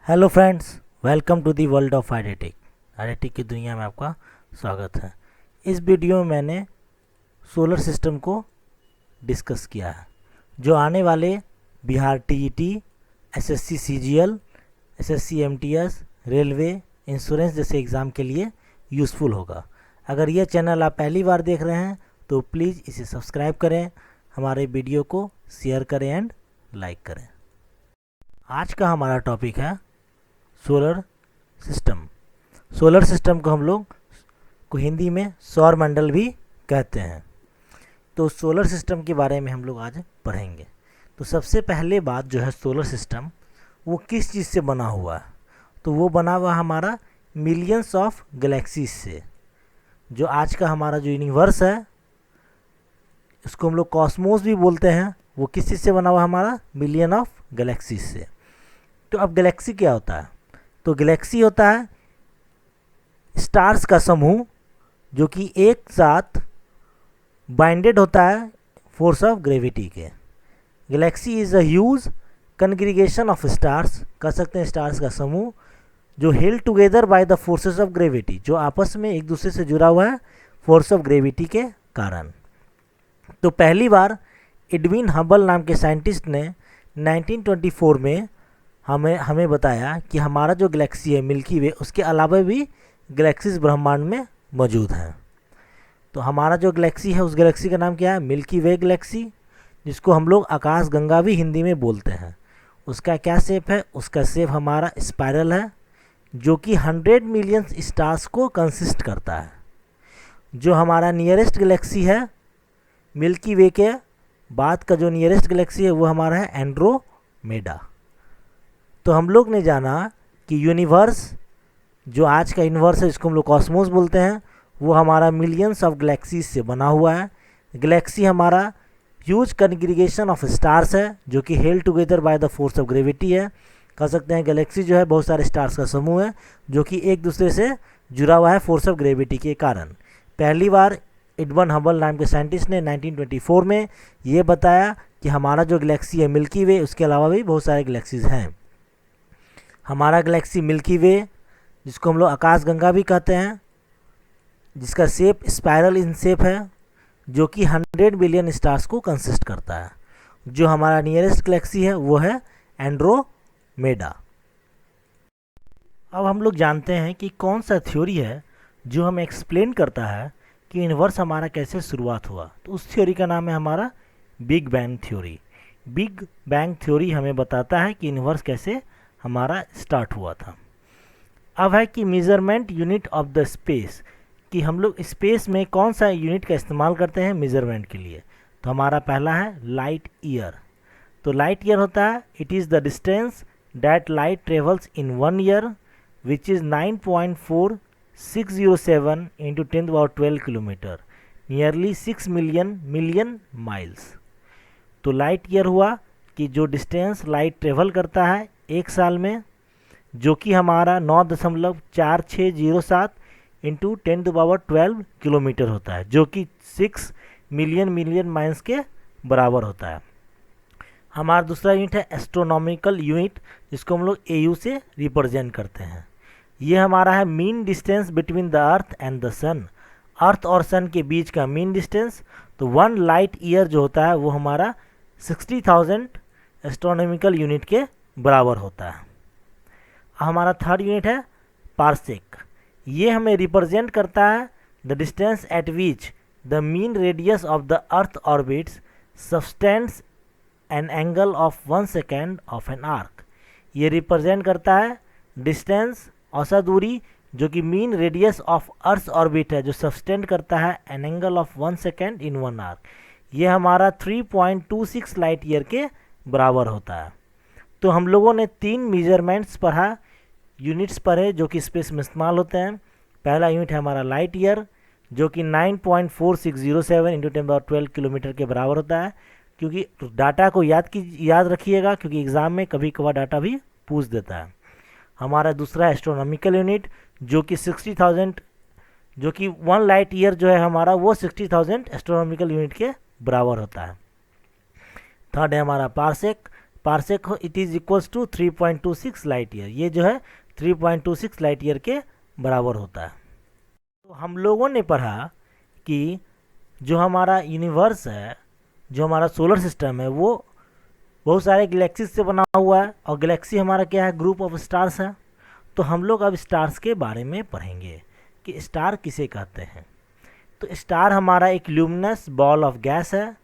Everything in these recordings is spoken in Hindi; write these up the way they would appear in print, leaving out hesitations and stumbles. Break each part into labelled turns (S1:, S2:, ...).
S1: Hello friends, welcome to the world of Eidetic. Eidetic की दुनिया में आपका स्वागत है। इस वीडियो में मैंने सोलर सिस्टम को डिस्कस किया है जो आने वाले Bihar TET, SSC CGL, SSC MTS, railway, insurance जैसे एग्ज़ाम के लिए यूज़फुल होगा। अगर यह चैनल आप पहली बार देख रहे हैं तो प्लीज़ इसे सब्सक्राइब करें, हमारे वीडियो को शेयर करें एंड लाइक करें। आज का हमारा टॉपिक है सोलर सिस्टम। सोलर सिस्टम को हम लोग को हिंदी में सौर मंडल भी कहते हैं। तो सोलर सिस्टम के बारे में हम लोग आज पढ़ेंगे। तो सबसे पहले बात जो है, सोलर सिस्टम वो किस चीज़ से बना हुआ है? तो वो बना हुआ हमारा मिलियंस ऑफ गैलेक्सीज से। जो आज का हमारा जो यूनिवर्स है, इसको हम लोग कॉस्मोस भी बोलते हैं। वो किस चीज़ से बना हुआ हमारा? मिलियन ऑफ गैलेक्सीज से। तो अब गैलेक्सी क्या होता है? तो गैलेक्सी होता है स्टार्स का समूह जो कि एक साथ बाइंडेड होता है फोर्स ऑफ ग्रेविटी के। Galaxy is a huge congregation of stars, कह सकते हैं स्टार्स का समूह जो held together by the forces of gravity, जो आपस में एक दूसरे से जुड़ा हुआ है फोर्स ऑफ ग्रेविटी के कारण। तो पहली बार एडविन हबल नाम के साइंटिस्ट ने 1924 में हमें बताया कि हमारा जो गैलेक्सी है मिल्की वे, उसके अलावा भी गैलेक्सीज ब्रह्मांड में मौजूद हैं। तो हमारा जो गैलेक्सी है उस गैलेक्सी का नाम क्या है? मिल्की वे गैलेक्सी, जिसको हम लोग आकाश गंगा भी हिंदी में बोलते हैं। उसका क्या शेप है? उसका शेप हमारा स्पाइरल है जो कि 100 मिलियन स्टार्स को कंसिस्ट करता है। जो हमारा नियरेस्ट गैलेक्सी है मिल्की वे के बाद का जो नियरेस्ट गैलेक्सी है वो हमारा है एंड्रोमेडा। तो हम लोग ने जाना कि यूनिवर्स, जो आज का यूनिवर्स है जिसको हम लोग कॉस्मोस बोलते हैं, वो हमारा मिलियंस ऑफ गैलेक्सीज से बना हुआ है। गैलेक्सी हमारा ह्यूज कन्ग्रीगेशन ऑफ स्टार्स है जो कि held together by the force of gravity है। कह सकते हैं गैलेक्सी जो है बहुत सारे स्टार्स का समूह है जो कि एक दूसरे से जुड़ा हुआ है फोर्स ऑफ ग्रेविटी के कारण। पहली बार एडविन हबल नाम के साइंटिस्ट ने 1924 में ये बताया कि हमारा जो गैलेक्सी है मिल्की वे, उसके अलावा भी बहुत सारे गैलेक्सीज हैं। हमारा गैलेक्सी मिल्की वे, जिसको हम लोग आकाश गंगा भी कहते हैं, जिसका शेप स्पाइरल इन शेप है, जो कि 100 बिलियन स्टार्स को कंसिस्ट करता है। जो हमारा नियरेस्ट गैलेक्सी है वो है एंड्रोमेडा। अब हम लोग जानते हैं कि कौन सा थ्योरी है जो हमें एक्सप्लेन करता है कि यूनिवर्स हमारा कैसे शुरुआत हुआ। तो उस थ्योरी का नाम है हमारा big bang theory. Big bang theory हमें बताता है कि यूनिवर्स कैसे हमारा स्टार्ट हुआ था। अब है कि measurement unit of the space, कि हम लोग स्पेस में कौन सा यूनिट का इस्तेमाल करते हैं मेज़रमेंट के लिए। तो हमारा पहला है लाइट ईयर। तो लाइट ईयर होता है it is the distance that light travels in 1 year which is 9.4607 into 10⁻12 kilometre, nearly 6 million miles. तो लाइट ईयर हुआ कि जो डिस्टेंस लाइट ट्रेवल करता है एक साल में, जो कि हमारा 9.4607 इंटू 10⁻12 किलोमीटर होता है, जो कि 6 मिलियन माइल्स के बराबर होता है। हमारा दूसरा यूनिट है एस्ट्रोनॉमिकल यूनिट, जिसको हम लोग AU से रिप्रेजेंट करते हैं। ये हमारा है mean distance between the earth and the sun, earth और सन के बीच का मीन डिस्टेंस। तो 1 लाइट ईयर जो होता है वो हमारा 60,000 एस्ट्रोनॉमिकल यूनिट के बराबर होता है। हमारा थर्ड यूनिट है पार्सेक। ये हमें रिप्रेजेंट करता है the distance eight which the mean radius of the earth orbits substance an angle of 1 second of an arc. ये रिप्रेजेंट करता है डिस्टेंस, औसत दूरी, जो कि mean radius of earth orbit है, जो सब्सटेंड करता है an angle of 1 second in 1 arc. ये हमारा 3.26 लाइट ईयर के बराबर होता है। तो हम लोगों ने 3 मेजरमेंट्स पढ़ा, यूनिट्स पढ़े जो कि स्पेस में इस्तेमाल होते हैं। पहला यूनिट है हमारा लाइट ईयर, जो कि 9.4607 इंटू 10⁻12 किलोमीटर के बराबर होता है। क्योंकि डाटा को याद रखिएगा, क्योंकि एग्ज़ाम में कभी कभार डाटा भी पूछ देता है। हमारा दूसरा एस्ट्रोनॉमिकल यूनिट, जो कि 60,000, जो कि 1 लाइट ईयर जो है हमारा वो 60,000 एस्ट्रोनॉमिकल यूनिट के बराबर होता है। थर्ड है हमारा parsec. Parsec it is equals to 3.26 light year. ये जो है 3.26 लाइट ईयर के बराबर होता है। तो हम लोगों ने पढ़ा कि जो हमारा यूनिवर्स है, जो हमारा सोलर सिस्टम है, वो बहुत सारे गैलेक्सीज से बना हुआ है, और गैलेक्सी हमारा क्या है, ग्रुप ऑफ स्टार्स है। तो हम लोग अब स्टार्स के बारे में पढ़ेंगे कि स्टार किसे कहते हैं। तो स्टार हमारा एक ल्यूमिनस बॉल ऑफ गैस है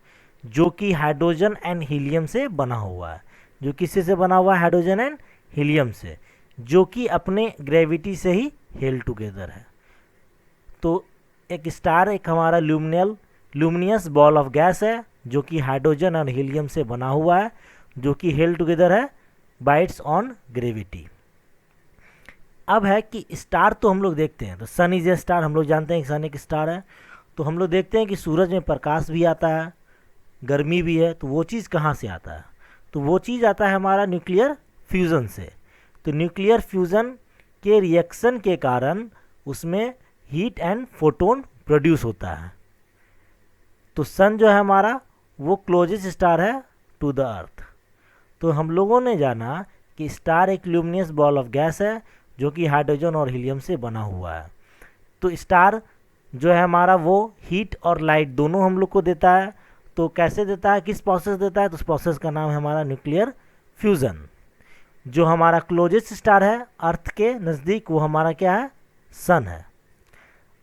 S1: जो कि हाइड्रोजन एंड हीलियम से बना हुआ है। जो किससे से बना हुआ है? हाइड्रोजन एंड हीलियम से, जो कि अपने ग्रेविटी से ही हेल्ड टुगेदर है। तो एक स्टार एक हमारा ल्यूमिनियस बॉल ऑफ गैस है जो कि हाइड्रोजन और हीलियम से बना हुआ है, जो कि हेल्ड टुगेदर है बाय इट्स ऑन ग्रेविटी। अब है कि स्टार तो हम लोग देखते हैं, तो सन इज ए स्टार, हम लोग जानते हैं कि सन एक स्टार है। तो हम लोग देखते हैं कि सूरज में प्रकाश भी आता है, गर्मी भी है। तो वो चीज़ कहाँ से आता है? तो वो चीज़ आता है हमारा न्यूक्लियर फ्यूज़न से। तो न्यूक्लियर फ्यूज़न के रिएक्शन के कारण उसमें हीट एंड फोटोन प्रोड्यूस होता है। तो सन जो है हमारा वो क्लोजेस्ट स्टार है टू द अर्थ। तो हम लोगों ने जाना कि स्टार एक ल्यूमिनियस बॉल ऑफ गैस है जो कि हाइड्रोजन और हीलियम से बना हुआ है। तो स्टार जो है हमारा वो हीट और लाइट दोनों हम लोग को देता है। तो कैसे देता है, किस प्रोसेस देता है? तो उस प्रोसेस का नाम है हमारा न्यूक्लियर फ्यूज़न। जो हमारा क्लोजेस्ट स्टार है अर्थ के नज़दीक, वो हमारा क्या है? सन है।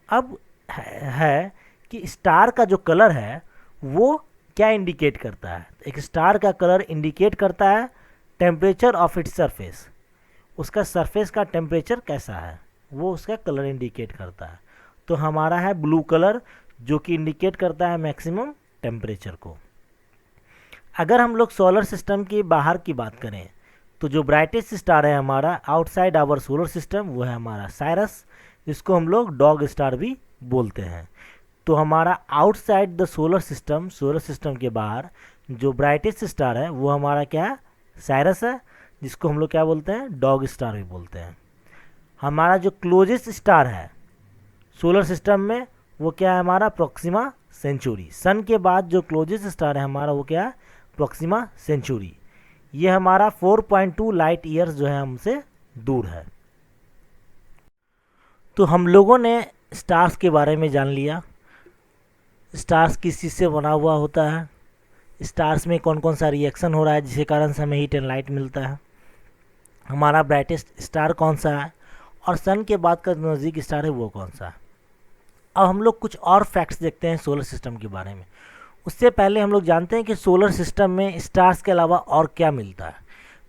S1: अब है कि स्टार का जो कलर है वो क्या इंडिकेट करता है? एक स्टार का कलर इंडिकेट करता है टेम्परेचर ऑफ इट्स सरफेस। उसका सरफेस का टेम्परेचर कैसा है वो उसका कलर इंडिकेट करता है। तो हमारा है ब्लू कलर जो कि इंडिकेट करता है मैक्सिमम टेम्परेचर को। अगर हम लोग सोलर सिस्टम के बाहर की बात करें तो जो ब्राइटेस्ट स्टार है हमारा आउटसाइड आवर सोलर सिस्टम वो है हमारा साइरस, जिसको हम लोग डॉग स्टार भी बोलते हैं। तो हमारा आउटसाइड द सोलर सिस्टम के बाहर जो ब्राइटेस्ट स्टार है वो हमारा क्या है? साइरस है, जिसको हम लोग क्या बोलते हैं? डॉग स्टार भी बोलते हैं। हमारा जो क्लोजेस्ट स्टार है सोलर सिस्टम में वो क्या है? हमारा प्रोक्सिमा सेंचुरी। सन के बाद जो क्लोजेस्ट स्टार है हमारा वो क्या है? Proxima Centauri. ये हमारा 4.2 लाइट ईयर्स जो है हमसे दूर है। तो हम लोगों ने स्टार्स के बारे में जान लिया। स्टार्स किस चीज़ से बना हुआ होता है, स्टार्स में कौन कौन सा रिएक्शन हो रहा है जिसके कारण से हमें हीट एंड लाइट मिलता है, हमारा ब्राइटेस्ट स्टार कौन सा है, और सन के बाद का नज़दीक स्टार है वो कौन सा है। अब हम लोग कुछ और फैक्ट्स देखते हैं सोलर सिस्टम के बारे में। उससे पहले हम लोग जानते हैं कि सोलर सिस्टम में स्टार्स के अलावा और क्या मिलता है।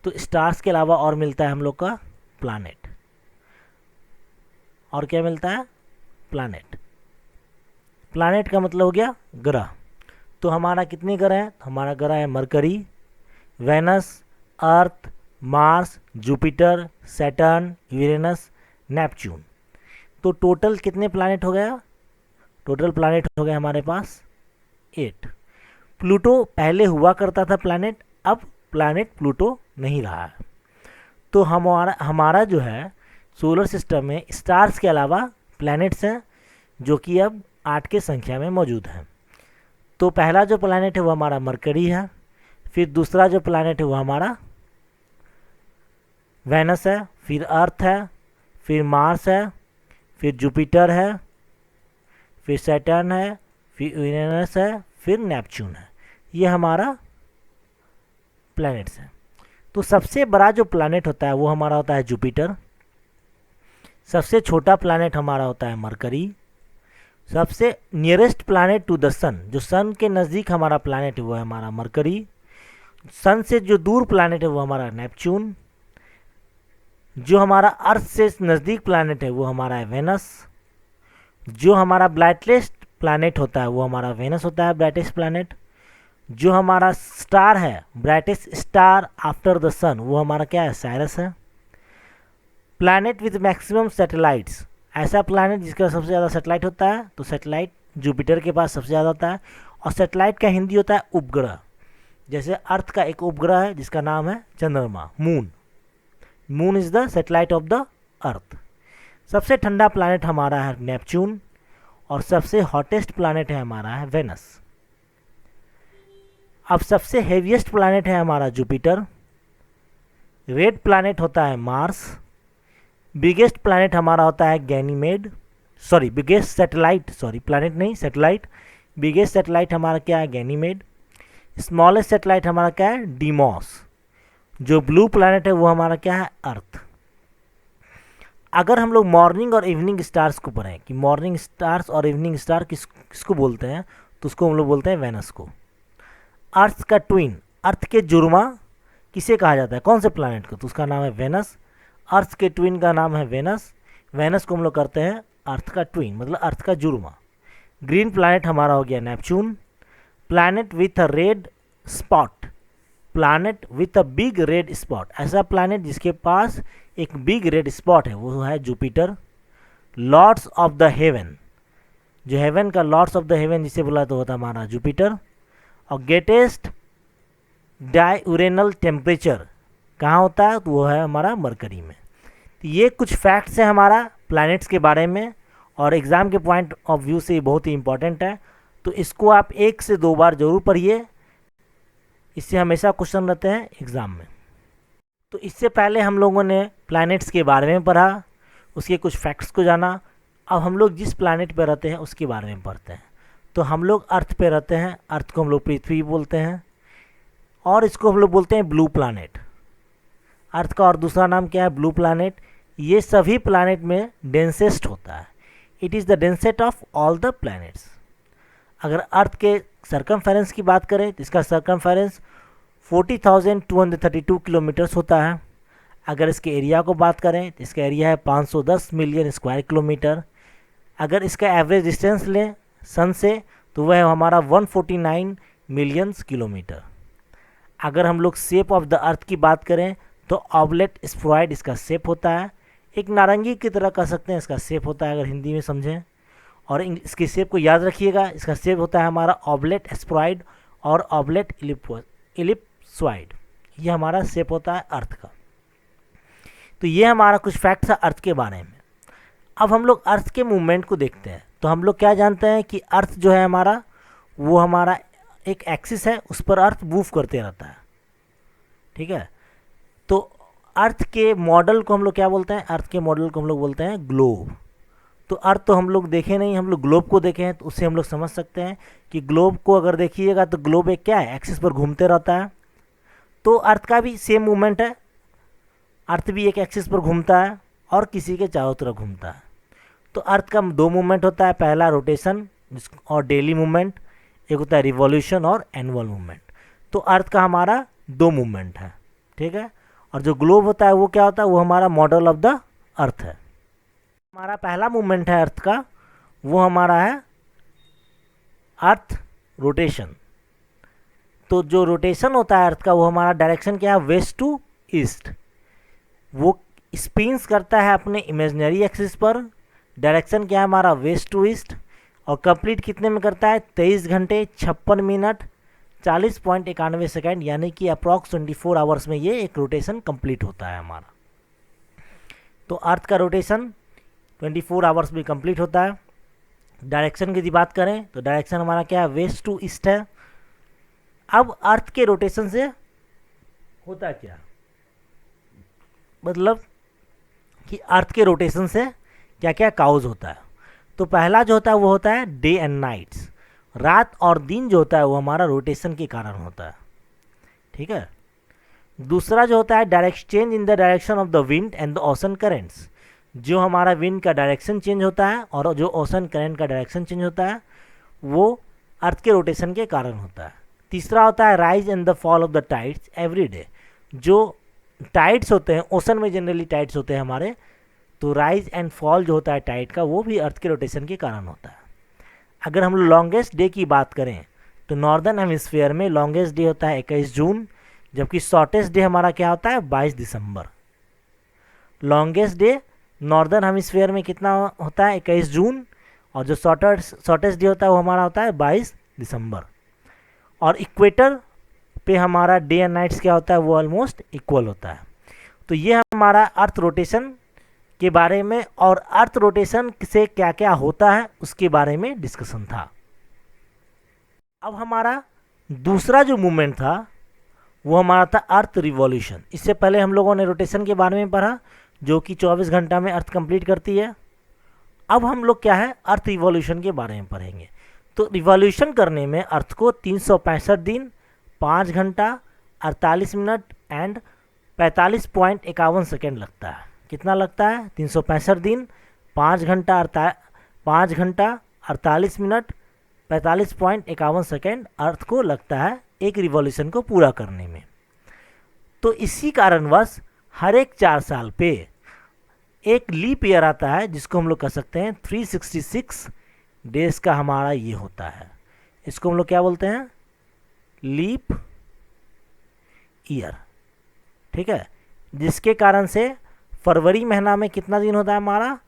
S1: तो स्टार्स के अलावा और मिलता है हम लोग का प्लैनेट। और क्या मिलता है? प्लैनेट। प्लैनेट का मतलब हो गया ग्रह। तो हमारा कितने ग्रह हैं? हमारा ग्रह है Mercury, Venus, Earth, Mars, Jupiter, Saturn, Uranus, Neptune. तो टोटल कितने प्लैनेट हो गया? टोटल प्लैनेट हो गया हमारे पास 8। प्लूटो पहले हुआ करता था प्लैनेट, अब प्लैनेट प्लूटो नहीं रहा है। तो हमारा जो है सोलर सिस्टम में स्टार्स के अलावा प्लैनेट्स हैं जो कि अब 8 के संख्या में मौजूद हैं। तो पहला जो प्लैनेट है वो हमारा मरकरी है, फिर दूसरा जो प्लैनेट है वो हमारा वेनस है, फिर अर्थ है, फिर मार्स है, फिर जुपिटर है, फिर सैटर्न है, फिर यूरेनस है, फिर नेपच्यून है। ये हमारा प्लैनेट्स है। तो सबसे बड़ा जो प्लैनेट होता है वो हमारा होता है जुपिटर। सबसे छोटा प्लैनेट हमारा होता है मरकरी। सबसे नियरेस्ट प्लैनेट टू द सन, जो सन के नज़दीक हमारा प्लैनेट है वो है हमारा मरकरी। सन से जो दूर प्लैनेट है वो हमारा नेपच्यून। जो हमारा अर्थ से नज़दीक प्लैनेट है वो हमारा है वेनस। जो हमारा ब्राइटेस्ट प्लैनेट होता है वो हमारा वेनस होता है, ब्राइटेस्ट प्लैनेट। जो हमारा स्टार है ब्राइटेस्ट स्टार आफ्टर द सन वो हमारा क्या है? साइरस है। प्लैनेट विद मैक्सिमम सैटेलाइट्स, ऐसा प्लैनेट जिसका सबसे ज़्यादा सैटेलाइट होता है, तो सैटेलाइट जुपिटर के पास सबसे ज़्यादा होता है। और सैटेलाइट का हिंदी होता है उपग्रह। जैसे अर्थ का एक उपग्रह है जिसका नाम है चंद्रमा, moon. Moon is the satellite of the अर्थ। सबसे ठंडा प्लैनेट हमारा है नेपच्यून, और सबसे हॉटेस्ट प्लैनेट है हमारा है वेनस। अब सबसे हेवीएस्ट प्लैनेट है हमारा जुपिटर, रेड प्लैनेट होता है मार्स। बिगेस्ट प्लैनेट हमारा होता है Ganymede, sorry biggest satellite, sorry planet नहीं सैटेलाइट, बिगेस्ट सैटेलाइट हमारा क्या है गैनीमेड। स्मॉलेस्ट सैटेलाइट हमारा क्या है डीमॉस। जो ब्लू प्लैनेट है वो हमारा क्या है अर्थ। अगर हम लोग मॉर्निंग और इवनिंग स्टार्स को पढ़ें कि मॉर्निंग स्टार्स और इवनिंग स्टार किसको बोलते हैं, तो उसको हम लोग बोलते हैं वेनस को। अर्थ का ट्विन, अर्थ के जुर्मा किसे कहा जाता है, कौन से प्लैनेट को, तो उसका नाम है वेनस। अर्थ के ट्विन का नाम है वेनस। वेनस को हम लोग करते हैं अर्थ का ट्विन, मतलब अर्थ का जुर्मा। ग्रीन प्लैनेट हमारा हो गया Neptune. Planet with a red spot, planet with a big red spot, ऐसा प्लैनेट जिसके पास एक बिग रेड स्पॉट है वो है Jupiter. Lords of the heaven, जो हेवन का लॉर्ड्स ऑफ द हेवन जिसे बोला तो होता है हमारा जुपिटर। और ग्रेटेस्ट डाययूरेनल टेम्परेचर कहाँ होता है, तो वो है हमारा मरकरी में। तो ये कुछ फैक्ट्स हैं हमारा प्लैनेट्स के बारे में, और एग्ज़ाम के पॉइंट ऑफ व्यू से ये बहुत ही इंपॉर्टेंट है। तो इसको आप 1 से 2 बार जरूर पढ़िए, इससे हमेशा क्वेश्चन रहते हैं एग्ज़ाम में। तो इससे पहले हम लोगों ने प्लैनेट्स के बारे में पढ़ा, उसके कुछ फैक्ट्स को जाना। अब हम लोग जिस प्लैनेट पर रहते हैं उसके बारे में पढ़ते हैं। तो हम लोग अर्थ पे रहते हैं, अर्थ को हम लोग पृथ्वी बोलते हैं, और इसको हम लोग बोलते हैं ब्लू प्लैनेट। अर्थ का और दूसरा नाम क्या है, ब्लू प्लैनेट। ये सभी प्लैनेट में डेंसेस्ट होता है, it is the densest of all the planets. अगर अर्थ के सरकमफेरेंस की बात करें तो इसका सरकमफेरेंस 40,232 किलोमीटर्स होता है। अगर इसके एरिया को बात करें तो इसका एरिया है 510 मिलियन स्क्वायर किलोमीटर। अगर इसका एवरेज डिस्टेंस लें सन से तो वह है हमारा 149 मिलियंस किलोमीटर। अगर हम लोग शेप ऑफ द अर्थ की बात करें तो ऑबलेट स्फेरॉइड इसका शेप होता है, एक नारंगी की तरह कह सकते हैं इसका शेप होता है अगर हिंदी में समझें। और इसके शेप को याद रखिएगा, इसका शेप होता है हमारा ऑबलेट स्फेरॉइड और ऑबलेट इलिप्सॉइड, ये हमारा शेप होता है अर्थ का। तो ये हमारा कुछ फैक्ट्स है अर्थ के बारे में। अब हम लोग अर्थ के मूवमेंट को देखते हैं। तो हम लोग क्या जानते हैं कि अर्थ जो है हमारा, वो हमारा एक एक्सिस है, उस पर अर्थ मूव करते रहता है, ठीक है। तो अर्थ के मॉडल को हम लोग क्या बोलते हैं, अर्थ के मॉडल को हम लोग बोलते हैं ग्लोब। तो अर्थ तो हम लोग देखे नहीं, हम लोग ग्लोब को देखे हैं, तो उससे हम लोग समझ सकते हैं कि ग्लोब को अगर देखिएगा तो ग्लोब एक क्या है, एक्सिस पर घूमते रहता है। तो अर्थ का भी सेम मूवमेंट है, अर्थ भी एक एक्सिस पर घूमता है और किसी के चारों तरफ घूमता है। तो अर्थ का 2 मूवमेंट होता है, पहला रोटेशन और डेली मूवमेंट, एक होता है रिवॉल्यूशन और एनुअल मूवमेंट। तो अर्थ का हमारा 2 मूवमेंट है, ठीक है। और जो ग्लोब होता है वो क्या होता है, वो हमारा मॉडल ऑफ द अर्थ है। हमारा पहला मूवमेंट है अर्थ का, वो हमारा है अर्थ रोटेशन। तो जो रोटेशन होता है अर्थ का वो हमारा डायरेक्शन क्या है, वेस्ट टू ईस्ट। वो स्पिन्स करता है अपने इमेजिनरी एक्सिस पर, डायरेक्शन क्या है हमारा वेस्ट टू ईस्ट। और कंप्लीट कितने में करता है, 23 घंटे 56 मिनट 40.91 सेकेंड, यानी कि अप्रॉक्स 24 आवर्स में ये एक रोटेशन कंप्लीट होता है हमारा। तो अर्थ का रोटेशन 24 आवर्स में कंप्लीट होता है। डायरेक्शन की यदि बात करें तो डायरेक्शन हमारा क्या है, वेस्ट टू ईस्ट है। अब अर्थ के रोटेशन से होता क्या, मतलब कि अर्थ के रोटेशन से क्या क्या काउज होता है। तो पहला जो होता है वो होता है डे एंड नाइट्स, रात और दिन जो होता है वो हमारा रोटेशन के कारण होता है, ठीक है। दूसरा जो होता है direct change in the direction of the wind and the ocean currents, जो हमारा विंड का डायरेक्शन चेंज होता है और जो ओशन करेंट का डायरेक्शन चेंज होता है वो अर्थ के रोटेशन के कारण होता है। तीसरा होता है rise and the fall of the tides every day, जो टाइड्स होते हैं ओशन में जनरली टाइड्स होते हैं हमारे, तो राइज एंड फॉल जो होता है टाइड का वो भी अर्थ के रोटेशन के कारण होता है। अगर हम लॉन्गेस्ट डे की बात करें तो नॉर्दर्न हेमिस्फीयर में लॉन्गेस्ट डे होता है 21 जून, जबकि शॉर्टेस्ट डे हमारा क्या होता है 22 दिसंबर। लॉन्गेस्ट डे नॉर्दर्न हेमिस्फीयर में कितना होता है 21 जून, और जो शॉर्टेस्ट डे होता है वो हमारा होता है 22 दिसंबर। और इक्वेटर पे हमारा डे एंड नाइट्स क्या होता है, वो ऑलमोस्ट इक्वल होता है। तो ये हमारा अर्थ रोटेशन के बारे में और अर्थ रोटेशन से क्या क्या होता है उसके बारे में डिस्कशन था। अब हमारा दूसरा जो मूवमेंट था वो हमारा था अर्थ रिवॉल्यूशन। इससे पहले हम लोगों ने रोटेशन के बारे में पढ़ा, जो कि 24 घंटा में अर्थ कंप्लीट करती है। अब हम लोग क्या है, अर्थ रिवॉल्यूशन के बारे में पढ़ेंगे। तो रिवॉल्यूशन करने में अर्थ को 365 दिन, 5 घंटा, 48 मिनट एंड 45.51 सेकेंड लगता है। कितना लगता है? 365 दिन, 5 घंटा 48 मिनट, 45.51 सेकेंड अर्थ को लगता है एक रिवॉल्यूशन को पूरा करने में। तो इसी कारणवश हर एक 4 साल पे एक लीप ईयर आता है, जिसको हम लोग कह सकते हैं 366 डेज का हमारा ये होता है। इसको हम लोग क्या बोलते हैं? Leap year. ठीक है, जिसके कारण से फरवरी महीना में कितना दिन होता है हमारा?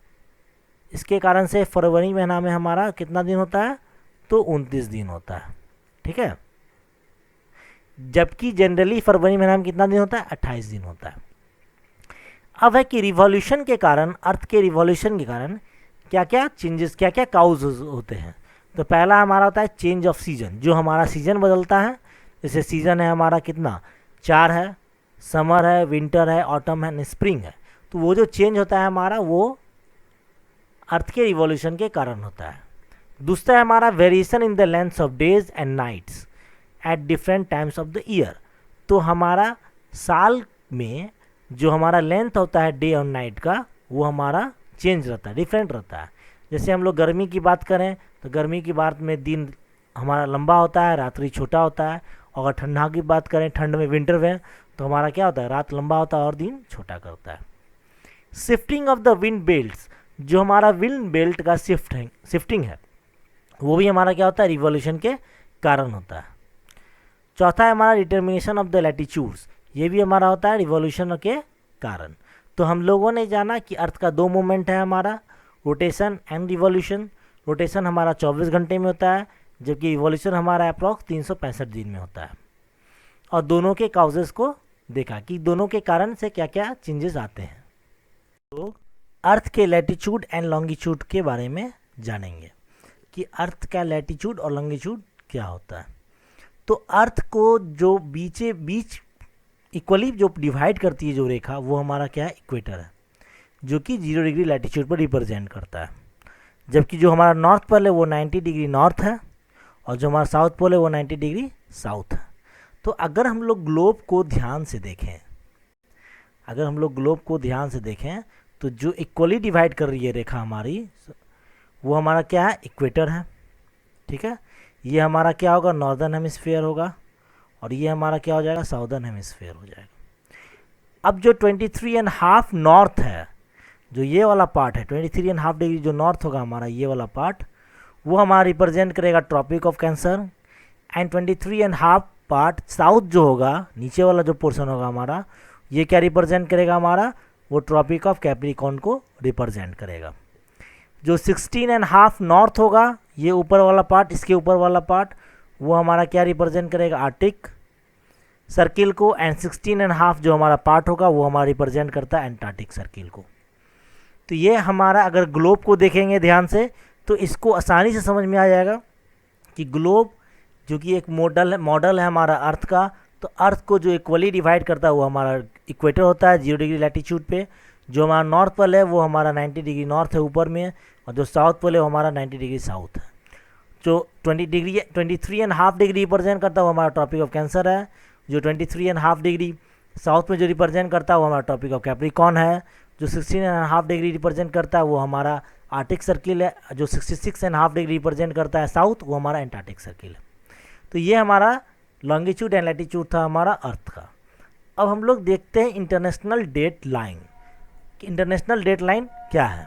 S1: इसके कारण से फरवरी महीना में हमारा कितना दिन होता है? तो 29 दिन होता है। ठीक है, जबकि जनरली फरवरी महीना में कितना दिन होता है? 28 दिन होता है। अब है कि रिवॉल्यूशन के कारण, अर्थ के रिवॉल्यूशन के कारण क्या क्या चेंजेस, क्या क्या काउज होते हैं। तो पहला हमारा होता है चेंज ऑफ सीजन, जो हमारा सीजन बदलता है। जैसे सीजन है हमारा कितना? 4 है, समर है, विंटर है, ऑटम है, स्प्रिंग है। तो वो जो चेंज होता है हमारा, वो अर्थ के रिवॉल्यूशन के कारण होता है। दूसरा है हमारा variation in the length of days and nights at different times of the year. तो हमारा साल में जो हमारा लेंथ होता है डे और नाइट का, वो हमारा चेंज रहता है, डिफरेंट रहता है। जैसे हम लोग गर्मी की बात करें तो गर्मी की बात में दिन हमारा लंबा होता है, रात्रि छोटा होता है। और अगर ठंडा की बात करें, ठंड में, विंटर में, तो हमारा क्या होता है? रात लंबा होता है और दिन छोटा करता है। Shifting of the wind belts, जो हमारा विंड बेल्ट का शिफ्टिंग है, वो भी हमारा क्या होता है? रिवॉल्यूशन के कारण होता है। चौथा है हमारा डिटर्मिनेशन ऑफ द लैटिट्यूड्स, ये भी हमारा होता है रिवॉल्यूशन के कारण। तो हम लोगों ने जाना कि अर्थ का 2 मूवमेंट है हमारा, रोटेशन एंड रिवॉल्यूशन। रोटेशन हमारा 24 घंटे में होता है, जबकि रिवॉल्यूशन हमारा अप्रॉक्स 365 दिन में होता है। और दोनों के काउजेस को देखा कि दोनों के कारण से क्या क्या चेंजेस आते हैं। तो अर्थ के लैटिट्यूड एंड लॉन्गिट्यूड के बारे में जानेंगे कि अर्थ का लैटिट्यूड और लॉन्गिट्यूड क्या होता है। तो अर्थ को जो बीच इक्वली जो डिवाइड करती है जो रेखा, वो हमारा क्या है? इक्वेटर है, जो कि 0 डिग्री लैटिट्यूड पर रिप्रेजेंट करता है। जबकि जो हमारा नॉर्थ पोल है वो 90 डिग्री नॉर्थ है, और जो हमारा साउथ पोल है वो 90 डिग्री साउथ है। तो अगर हम लोग ग्लोब को ध्यान से देखें, तो जो इक्वली डिवाइड कर रही है रेखा हमारी, वो हमारा क्या है? इक्वेटर है। ठीक है, ये हमारा क्या होगा? नॉर्दर्न हेमिस्फीयर होगा, और ये हमारा क्या हो जाएगा? साउदर्न हेमिस्फीयर हो जाएगा। अब जो 23.5 नॉर्थ है, जो ये वाला पार्ट है 23.5 डिग्री जो नॉर्थ होगा हमारा, ये वाला पार्ट, वो हमारा रिप्रेजेंट करेगा tropic of cancer. And 23.5 part south जो होगा, नीचे वाला जो पोर्शन होगा हमारा, ये क्या रिप्रेजेंट करेगा हमारा? वो ट्रॉपिक ऑफ कैप्रिकॉर्न को रिप्रेजेंट करेगा। जो 16.5 नॉर्थ होगा, ये ऊपर वाला पार्ट, इसके ऊपर वाला पार्ट, वो हमारा क्या रिप्रेजेंट करेगा? आर्टिक सर्किल को। एंड 16.5 जो हमारा पार्ट होगा, वो हमारा रिप्रेजेंट करता है एंटार्क्टिक सर्किल को। तो ये हमारा, अगर ग्लोब को देखेंगे ध्यान से, तो इसको आसानी से समझ में आ जाएगा कि ग्लोब जो कि एक मॉडल है हमारा अर्थ का, तो अर्थ को जो इक्वली डिवाइड करता है वो हमारा इक्वेटर होता है 0 डिग्री लैटिट्यूड पे। जो हमारा नॉर्थ पोल है वो हमारा 90 डिग्री नॉर्थ है ऊपर में, और जो साउथ पोल है वो हमारा 90 डिग्री साउथ है। जो 23.5 डिग्री रिप्रेजेंट करता है वो हमारा ट्रॉपिक ऑफ कैंसर है। जो 23.5 डिग्री साउथ में जो रिप्रेजेंट करता है वो हमारा ट्रॉपिक ऑफ कैप्रिकॉर्न है। जो 16.5 डिग्री रिप्रेजेंट करता है वो हमारा आर्टिक सर्किल है। जो 66.5 डिग्री रिप्रेजेंट करता है साउथ, वो हमारा एंटार्क्टिक सर्किल है। तो ये हमारा लॉन्गिट्यूड एंड लैटिट्यूड था हमारा अर्थ का। अब हम लोग देखते हैं international date line. International date line क्या है?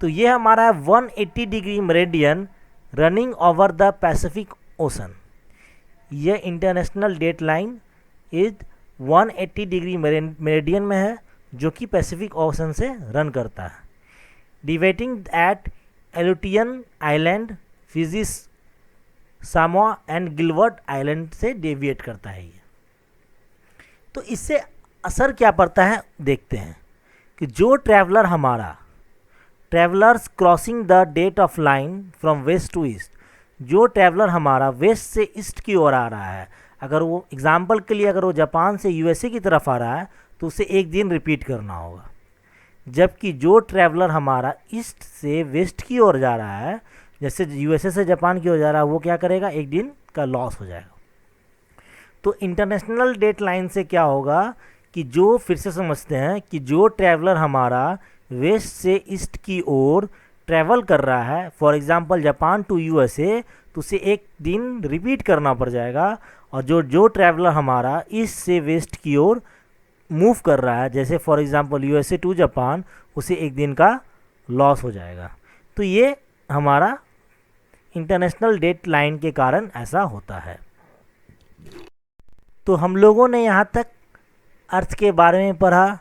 S1: तो ये हमारा 180 degree meridian running over the Pacific Ocean. ये international date line is 180 degree meridian में है, जो कि पैसिफिक ओशन से रन करता है। Deviating at Aleutian Island, Fiji, Samoa and Gilbert Island से डेविएट करता है ये। तो इससे असर क्या पड़ता है देखते हैं कि जो travellers crossing the date of line from west to east, जो ट्रैवलर हमारा वेस्ट से ईस्ट की ओर आ रहा है, अगर वो एग्जाम्पल के लिए अगर वो जापान से यूएसए की तरफ आ रहा है तो उसे एक दिन रिपीट करना होगा, जबकि जो ट्रैवलर हमारा ईस्ट से वेस्ट की ओर जा रहा है, जैसे यूएसए से जापान की ओर जा रहा है, वो क्या करेगा, एक दिन का लॉस हो जाएगा। तो इंटरनेशनल डेट लाइन से क्या होगा कि जो, फिर से समझते हैं कि जो ट्रैवलर हमारा वेस्ट से ईस्ट की ओर ट्रैवल कर रहा है, for example Japan to USA, तो उसे एक दिन रिपीट करना पड़ जाएगा। और जो ट्रैवलर हमारा ईस्ट से वेस्ट की ओर मूव कर रहा है, जैसे for example USA to Japan, उसे एक दिन का लॉस हो जाएगा। तो ये हमारा इंटरनेशनल डेट लाइन के कारण ऐसा होता है। तो हम लोगों ने यहाँ तक अर्थ के बारे में पढ़ा,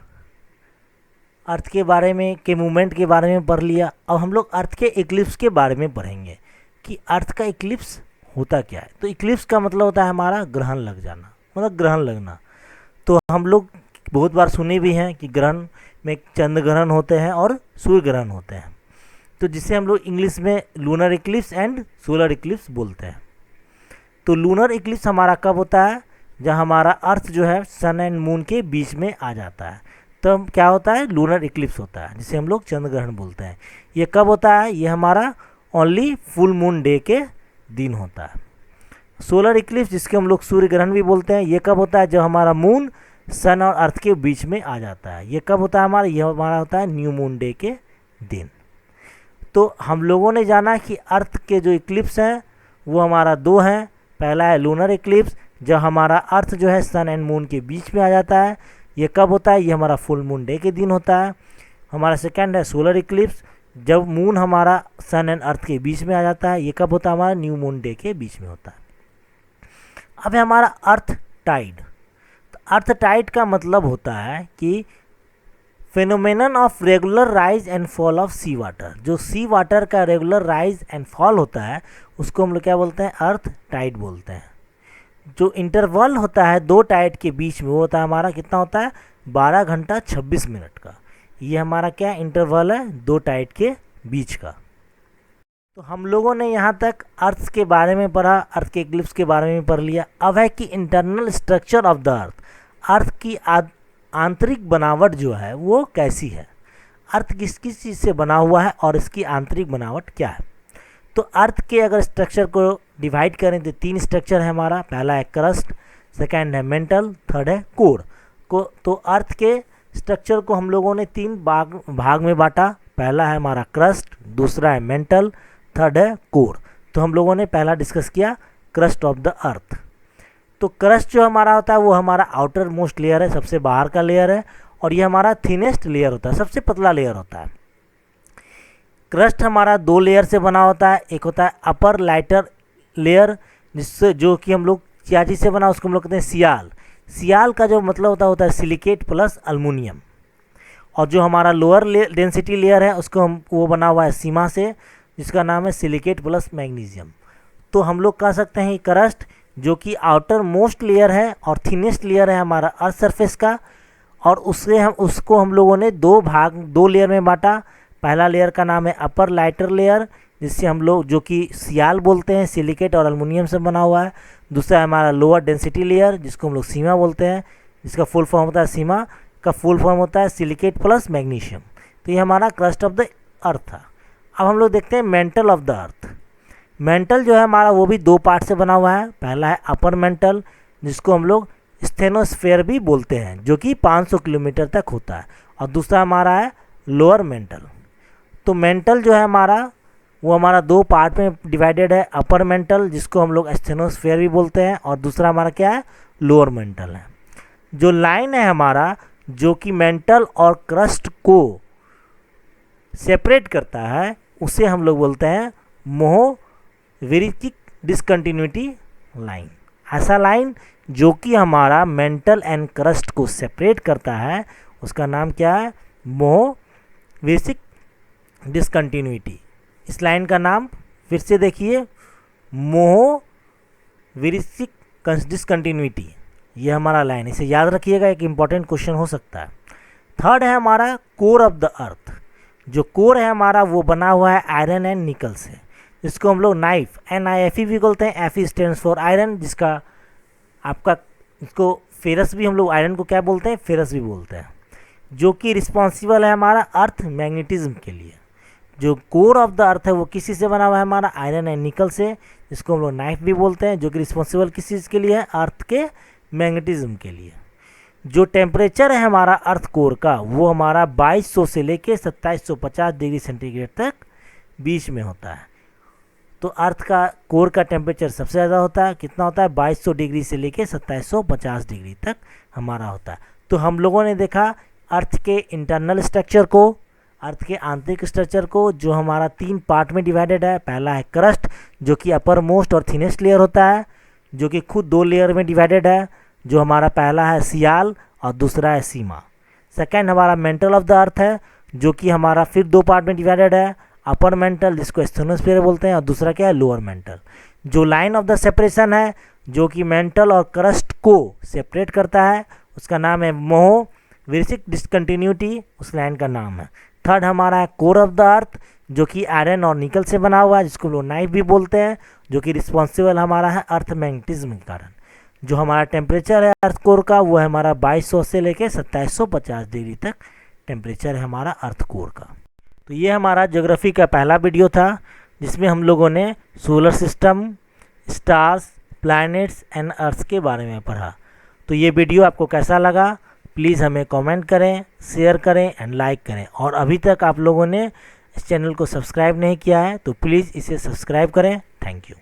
S1: अर्थ के बारे में के मूवमेंट के बारे में पढ़ लिया। अब हम लोग अर्थ के इक्लिप्स के बारे में पढ़ेंगे कि अर्थ का इक्लिप्स होता क्या है। तो इक्लिप्स का मतलब होता है हमारा ग्रहण लग जाना, मतलब ग्रहण लगना। तो हम लोग बहुत बार सुने भी हैं कि ग्रहण में चंद्र ग्रहण होते हैं और सूर्य ग्रहण होते हैं, तो जिसे हम लोग इंग्लिश में lunar Eclipse and solar Eclipse बोलते हैं। तो लूनर इक्लिप्स हमारा कब होता है, जब हमारा अर्थ जो है सन एंड मून के बीच में आ जाता है, तो क्या होता है, लूनर इक्लिप्स होता है, जिसे हम लोग चंद्र ग्रहण बोलते हैं। ये कब होता है, ये हमारा ओनली फुल मून डे के दिन होता है। सोलर इक्लिप्स, जिसके हम लोग सूर्य ग्रहण भी बोलते हैं, ये कब होता है, जब हमारा मून सन और अर्थ के बीच में आ जाता है। ये कब होता है हमारा, ये हमारा होता है न्यू मून डे के दिन। तो हम लोगों ने जाना कि अर्थ के जो इक्लिप्स हैं वो हमारा दो हैं। पहला है लूनर इक्लिप्स, जब हमारा अर्थ जो है सन एंड मून के बीच में आ जाता है। ये कब होता है, ये हमारा फुल मून डे के दिन होता है। हमारा सेकंड है सोलर इक्लिप्स, जब मून हमारा सन एंड अर्थ के बीच में आ जाता है। ये कब होता है, हमारा न्यू मून डे के बीच में होता है। अब है हमारा अर्थ टाइड। तो अर्थ टाइड का मतलब होता है कि phenomenon of regular rise and fall of sea water. जो सी वाटर का रेगुलर राइज एंड फॉल होता है उसको हम लोग क्या बोलते हैं, अर्थ टाइड बोलते हैं। जो इंटरवल होता है दो टाइड के बीच में, वो होता है हमारा कितना होता है, 12 घंटा 26 मिनट का। ये हमारा क्या इंटरवल है दो टाइड के बीच का। तो हम लोगों ने यहाँ तक अर्थ के बारे में पढ़ा, अर्थ के इक्लिप्स के बारे में पढ़ लिया। अब है कि internal structure of the earth, earth की आंतरिक बनावट जो है वो कैसी है, अर्थ किस किस चीज़ से बना हुआ है और इसकी आंतरिक बनावट क्या है। तो अर्थ के अगर स्ट्रक्चर को डिवाइड करें तो तीन स्ट्रक्चर है हमारा। पहला है क्रस्ट, सेकंड है मेंटल, थर्ड है कोर को। तो अर्थ के स्ट्रक्चर को हम लोगों ने तीन भाग में बांटा। पहला है हमारा क्रस्ट, दूसरा है मेंटल, थर्ड है कोर। तो हम लोगों ने पहला डिस्कस किया क्रस्ट ऑफ द अर्थ। तो क्रस्ट जो हमारा होता है वो हमारा आउटर मोस्ट लेयर है, सबसे बाहर का लेयर है, और ये हमारा थिनेस्ट लेयर होता है, सबसे पतला लेयर होता है। क्रस्ट हमारा दो लेयर से बना होता है, एक होता है अपर लाइटर लेयर, जिससे जो कि हम लोग क्या चीज़ से बना उसको हम लोग कहते हैं सियाल। सियाल का जो मतलब होता है सिलिकेट प्लस अल्मुनियम। और जो हमारा लोअर डेंसिटी लेयर है उसको हम वो बना हुआ है सीमा से, जिसका नाम है सिलिकेट प्लस मैग्नीशियम। तो हम लोग कह सकते हैं क्रस्ट जो कि आउटर मोस्ट लेयर है और थिनेस्ट लेयर है हमारा अर्थ सरफेस का, और उसको हम लोगों ने दो लेयर में बांटा। पहला लेयर का नाम है अपर लाइटर लेयर, जिससे हम लोग जो कि सियाल बोलते हैं, सिलिकेट और एल्युमिनियम से बना हुआ है। दूसरा है हमारा लोअर डेंसिटी लेयर, जिसको हम लोग सीमा बोलते हैं, जिसका फुल फॉर्म होता है सीमा का फुल फॉर्म होता है सिलिकेट प्लस मैग्नीशियम। तो ये हमारा क्रस्ट ऑफ द अर्थ था। अब हम लोग देखते हैं mental of the earth. Mental जो है हमारा वो भी दो पार्ट से बना हुआ है। पहला है अपर मेंटल, जिसको हम लोग स्टेनोस्फेयर भी बोलते हैं, जो कि 500 किलोमीटर तक होता है, और दूसरा हमारा है लोअर मेंटल। तो मेंटल जो है हमारा वो हमारा दो पार्ट में डिवाइडेड है। अपर मेंटल जिसको हम लोग स्टेनोस्फेयर भी बोलते हैं, और दूसरा हमारा क्या है, लोअर मेंटल है। जो लाइन है हमारा जो कि मेंटल और क्रस्ट को सेपरेट करता है, उसे हम लोग बोलते हैं मोहविरिचिक डिसकंटिन्यूटी लाइन। ऐसा लाइन जो कि हमारा मेंटल एंड क्रस्ट को सेपरेट करता है, उसका नाम क्या है, मोहविरिचिक डिसकंटिन्यूटी। इस लाइन का नाम फिर से देखिए, मोहविरिचिक डिसकंटिन्यूटी, ये हमारा लाइन, इसे याद रखिएगा, एक इम्पॉर्टेंट क्वेश्चन हो सकता है। थर्ड है हमारा कोर ऑफ द अर्थ। जो कोर है हमारा वो बना हुआ है आयरन एंड निकल से, जिसको हम लोग नाइफ NIFE भी बोलते हैं। FE स्टैंड्स फॉर आयरन, जिसका आपका इसको फेरस भी हम लोग आयरन को क्या बोलते हैं, फेरस भी बोलते हैं, जो कि रिस्पॉन्सिबल है हमारा अर्थ मैग्नेटिज्म के लिए। जो कोर ऑफ द अर्थ है वो किसी से बना हुआ है, हमारा आयरन एंड निकल से, जिसको हम लोग नाइफ भी बोलते हैं, जो कि रिस्पॉन्सिबल किस चीज़ के लिए है, अर्थ के मैग्नेटिज्म के लिए। जो टेम्परेचर है हमारा अर्थ कोर का वो हमारा 2200 से लेके 2750 डिग्री सेंटीग्रेड तक बीच में होता है। तो अर्थ का कोर का टेम्परेचर सबसे ज़्यादा होता है, कितना होता है, 2200 डिग्री से लेके 2750 डिग्री तक हमारा होता है। तो हम लोगों ने देखा अर्थ के इंटरनल स्ट्रक्चर को, अर्थ के आंतरिक स्ट्रक्चर को, जो हमारा 3 पार्ट में डिवाइडेड है। पहला है क्रस्ट, जो कि अपर मोस्ट और थिनेस्ट लेयर होता है, जो कि खुद 2 लेयर में डिवाइडेड है, जो हमारा पहला है सियाल और दूसरा है सीमा। सेकेंड हमारा मेंटल ऑफ द अर्थ है, जो कि हमारा फिर 2 पार्ट में डिवाइडेड है, अपर मेंटल जिसको एस्थेनोस्फीयर बोलते हैं, और दूसरा क्या है, लोअर मेंटल। जो लाइन ऑफ द सेपरेशन है, जो कि मेंटल और क्रस्ट को सेपरेट करता है, उसका नाम है मोह विरसिक डिसकंटिन्यूटी, उस लाइन का नाम है। थर्ड हमारा है कोर ऑफ द अर्थ, जो कि आयरन और निकल से बना हुआ है, जिसको लोग नाइफ भी बोलते हैं, जो कि रिस्पॉन्सिबल हमारा है अर्थ मैग्नेटिज्म के कारण। जो हमारा टेम्परेचर है अर्थ कोर का वो है हमारा 2200 से लेकर 2750 डिग्री तक टेम्परेचर है हमारा अर्थ कोर का। तो ये हमारा ज्योग्राफी का पहला वीडियो था, जिसमें हम लोगों ने solar system, stars, planets and earth के बारे में पढ़ा। तो ये वीडियो आपको कैसा लगा, प्लीज़ हमें कमेंट करें, शेयर करें एंड लाइक करें। और अभी तक आप लोगों ने इस चैनल को सब्सक्राइब नहीं किया है तो प्लीज़ इसे सब्सक्राइब करें। Thank you.